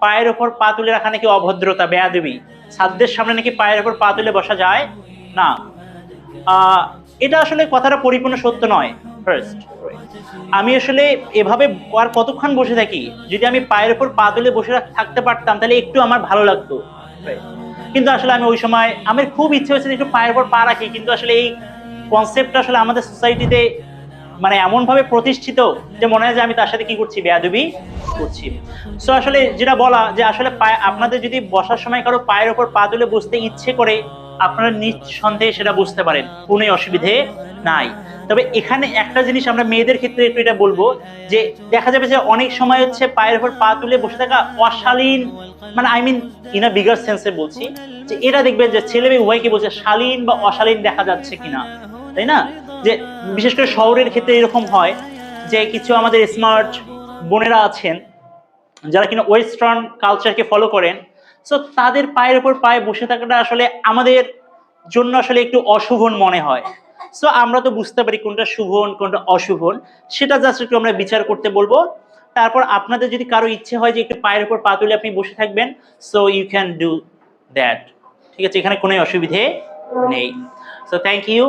পায়ের উপর পা তুলে রাখা নাকি অভদ্রতা, বেয়াদবি, ছাত্রদের সামনে নাকি পায়ের উপর পা তুলে বসা যায় না। এটা আসলে কথাটা পরিপূর্ণ সত্য নয়। ফার্স্ট, আমি আসলে এভাবে আর কতক্ষণ বসে থাকি? যদি আমি পায়ের উপর পা তুলে বসে থাকতে পারতাম তাহলে একটু আমার ভালো লাগতো। কিন্তু আসলে আমি ওই সময় আমার খুব ইচ্ছে হয়েছে যে একটু পায়ের উপর পা রাখি, কিন্তু আসলে এই কনসেপ্টটা আসলে আমাদের সোসাইটিতে মানে এমন ভাবে প্রতিষ্ঠিত যে মনে হয় যে আমি তার সাথে কি করছি, বেয়াদবি করছি। সো আসলে যেটা বলা যে আসলে আপনাদের যদি বসার সময় কারো পায়ের উপর পা তুলে বসতে ইচ্ছে করে, আপনারা নিঃসন্দেহে সেটা বুঝতে পারেন, কোনো অসুবিধে নাই। তবে এখানে একটা জিনিস আমরা মেয়েদের ক্ষেত্রে একটু এটা বলবো, যে দেখা যাবে যে অনেক সময় হচ্ছে পায়ের উপর পা তুলে বসে থাকা অশালীন, মানে I mean in a bigger সেন্সে বলছি, যে এটা দেখবেন যে ছেলে মেয়ে উভয়কে বলছে শালীন বা অশালীন দেখা যাচ্ছে কিনা, তাই না? যে বিশেষ করে শহরের ক্ষেত্রে এরকম হয় যে কিছু আমাদের স্মার্ট বোনেরা আছেন যারা কিনা ওয়েস্টার্ন কালচারকে ফলো করেন। সো তাদের পায়ের উপর পায়ে বসে থাকাটা আসলে আমাদের জন্য আসলে একটু অশুভন মনে হয়। সো আমরা তো বুঝতে পারি কোনটা শুভন কোনটা অশুভন, সেটা জাস্ট একটু আমরা বিচার করতে বলবো। তারপর আপনাদের যদি কারো ইচ্ছে হয় যে একটু পায়ের উপর পা তুলে আপনি বসে থাকবেন, so you can do that. ঠিক আছে, এখানে কোনো অসুবিধে নেই। So thank you.